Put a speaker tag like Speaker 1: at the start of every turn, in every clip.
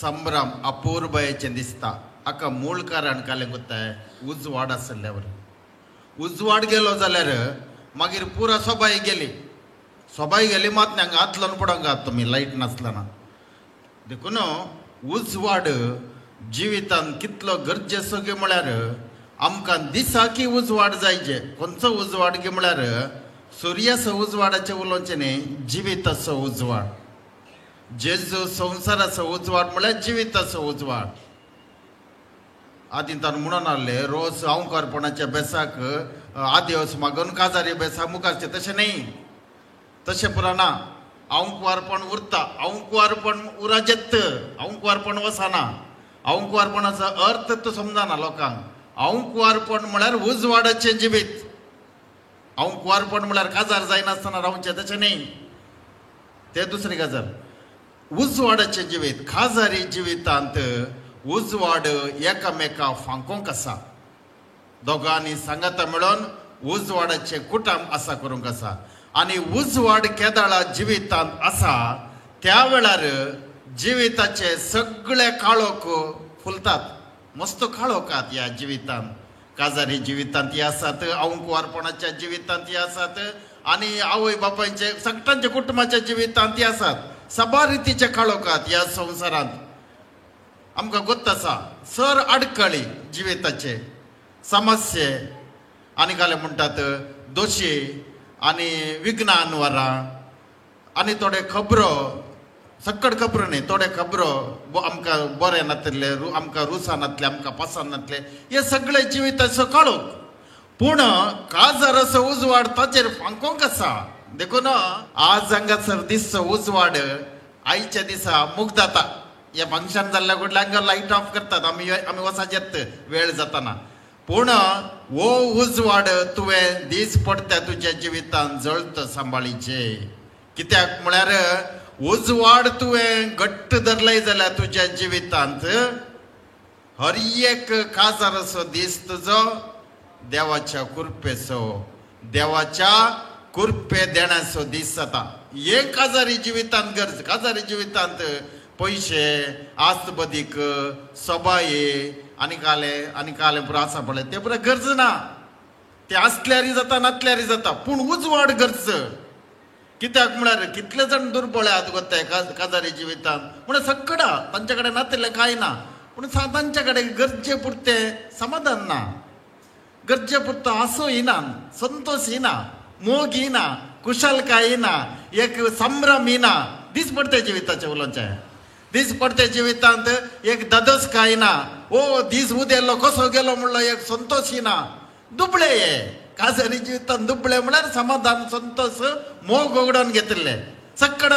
Speaker 1: संभ्रम अपूर्वयेचे दिसता. हाका मूळ कारण काले कोत्ताय उजवाड आसल्यावर. उजवाड गेलो जाल्यार मागीर पुरा सोबाय गेली मात हांगा हातलोन पडोंक घात तुमी लायट नासतना. देखून उजवाड जिवितान कितलो गरजेचो गे म्हळ्यार आमकां दिसाकी उजवाड जायचे. खंयचो उजवाड गे म्हळ्यार सुर्याचो उजवाडाचे उलोवचें न्ही, जिविताचो उजवाड. जेजू संवसाराचो उजवाड म्हळ्यार जिविताचो उजवाड. आदीं ताणें म्हणून आहले रोज आंवकारपणाच्या बेसाक आदेवस मागून काजारी बेसाक मुखारचे. तशें न्ही, तशें पुरा ना. आंवकुवारपण उरता, आंवकुवारपण उराजेत, आंवकुवारपण वचना. आंवकुवारपणाचो अर्थ तो समजना लोकांक. आंवकुवारपण म्हळ्यार उजवाडाचें जिवीत. आंवकुवारपण म्हळ्यार काजार जायनासतना रावचें तशें न्ही, तें दुसरी गजाल. उजवाडाचें जिवीत. काजारी जिवितांत उजवाड एकामेकाक फांकोंक आसा. दोगांनी सांगाता मेळोन उजवाडाचें कुटुंब आसा करूंक आसा. आनी उजवाड केदाळा जिवितांत आसा त्या वेळार जिविताचे सगळे काळोख फुलतात. मस्त काळोखात ह्या जिवितांत. काजारी जिवितांत हे आसात, आंवकुवारपणाच्या जिवितांत हे आसात, आनी आवय बापायचे सगळ्यांच्या कुटुंबाच्या जिवितांत हे आसात. सबा रितीचे काळोखात ह्या संवसारांत आमकां गोत्त आसा. सर आडखळी जिविताचे समस्ये आनी काले म्हणटात दोशी आनी विघ्नान वरां आनी थोडे खबरो, सक्कड खबरो न्ही, थोडे खबरो आमकां बरें नातले, आमकां रुसान नातले, आमकां पसंद नातले, हे सगळे जिविताचो काळोख. पूण काजाराचो उजवाड ताचेर फांकोंक आसा. देखून आज हांगासर दिसचो उजवाड आयच्या दिसा मूग जाता. हे फंक्शन जाल्ल्या कडल्या हांगा लायट ऑफ करतात, आमी वचाचेत वेळ जाताना. पूण हो उजवाड तुवें दीस पडट्या तुज्या जिवितांत जळत सांबाळीचे. कित्याक म्हळ्यार उजवाड तुवें घट्ट धरलय जाल्यार तुज्या जिवितांत हर एक काजाराचो दीस तुजो देवाच्या कृपेचो, देवाच्या कृपे देण्याचो दीस जाता. हे काजारी जिवितांत गरज. काजारी जिवितांत पयशे, आस्तबदीक, सबाये आनी काले पुरो आसा पळय ते पुरो गरज ना. ते आसल्यारय जाता नासल्यारय जाता, पूण उजवाड गरज. कित्याक म्हळ्यार कितले जाण दुर्बळे आहात गोत्ताय काजारी जिवितांत. म्हळ्यार सगळा तांचे कडेन नातलें कांय ना, पूण तांचे कडेन गरजे पुरतें समाधान ना, गरजे पुरतो आसो येना, संतोष येना, मोग येना, कुशलकाय येना, एक संभ्रम येना. दीस पडते जिविताचें उलोवचें. दीस पडते जिवितांत एक धदसकाय येना. ओ दीस उदेलो कसो गेलो म्हणलो एक संतोष येना. दुबळे हे काजारी जिवितांत दुबळे म्हळ्यार समाधान, संतोष, मोग ओगडोन घेतिल्ले. सक्कड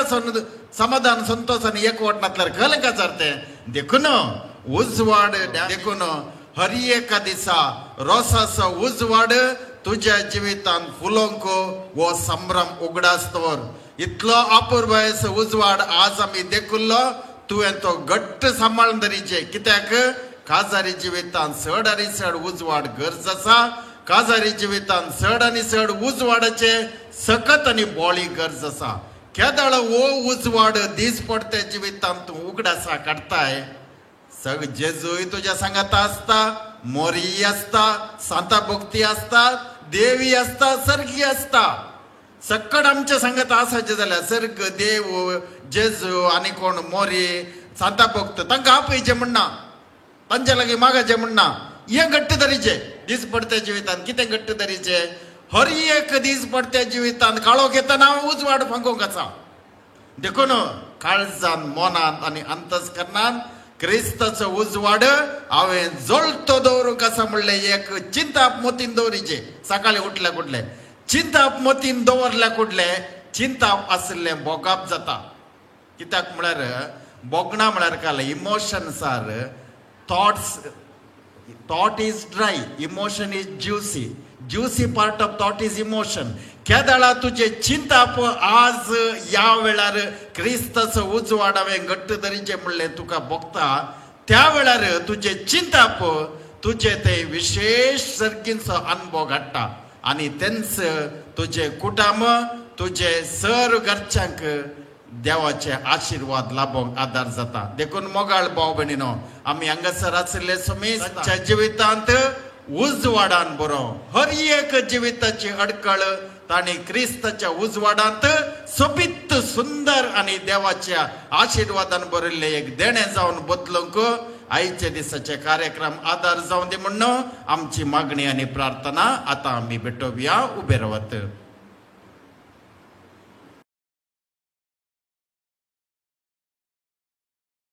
Speaker 1: समाधान, संतोष आनी एकवट नातल्यार खंय काजार तें. देखून उजवाड, देखून हर एका दिसा रोसाचो उजवाड तुज्या जिवितांत फुलोवंक हो संभ्रम उगडास्तवर. इतलो अपूर्वयचो उजवाड आज आमी देखुल्लो. तुवें तो घट्ट सांबाळून धरीचे. कित्याक काजारी जिवितांत चड आनी चड उजवाड गरज आसा. काजारी जिवितांत चड आनी चड उजवाडाचे सकत आनी बोळी गरज आसा. केदाळ हो उजवाड दीस पडते जिवितांत तूं उगडासा काडताय. जेजूय तुज्या सांगाता आसता, मोरी आसता, सांता भक्ती आसता, देवी आसता, सर्गी आसता. सक्कड आमच्या सांगात आसाचे जाल्यार सर्ग, देव, जेजू आनी कोण मोरी, सांता भक्त तांकां आपयचे म्हणना, तांचे लागीं मागाचे म्हणना. हे घट्ट धरीचे दीस पडते जिवितांत. कितें घट्ट धरीचे? हर एक दीस पडते जिवितांत काळोख येतना उजवाड फांकोंक आसा. देखून काळजान, मोनांत आनी अंतस्करणांत क्रिस्ताचो उजवाड हांवें जळतो दवरूंक आसा म्हणलें एक चिंताप मोतीन दवरीचे. सकाळीं उठल्या कुठले चिंताप मोतीन दवरल्या कुठले चिंताप आसलें बोगाप जाता. कित्याक म्हळ्यार बोगणा म्हळ्यार काय emotions or thoughts. Thought is dry, emotion is juicy. Juicy part of thought is emotion. केदाळा तुझे चिंताप आज या वेळार क्रिस्ताचो उजवाड हांवें घट्ट धरीचे म्हणलें तुका भोगता. त्या वेळार तुझे चिंताप तुझे ते विशेष सर्गींचो अनुभव हाडटा. आनी तेंच तुझे कुटुंब, तुझे सर घरच्यांक देवाचे आशीर्वाद लाभोंक आदार जाता. देखून मोगाळ भाव भयणीनो, आमी हांगासर आशिल्ले समीच्या जिवितांत उजवाडान बरो हर एक जिविताची अडकळ ताणी क्रिस्ताच्या उजवाडांत सोबीत सुंदर आणि देवाच्या आशीर्वादान भरिल्ले एक देणे जावन बदलूंक आयचे दिसाचे कार्यक्रम आदार जावन दी म्हणून आमची मागणी आणि प्रार्थना आता आम्ही भेटूया. उभे रावत.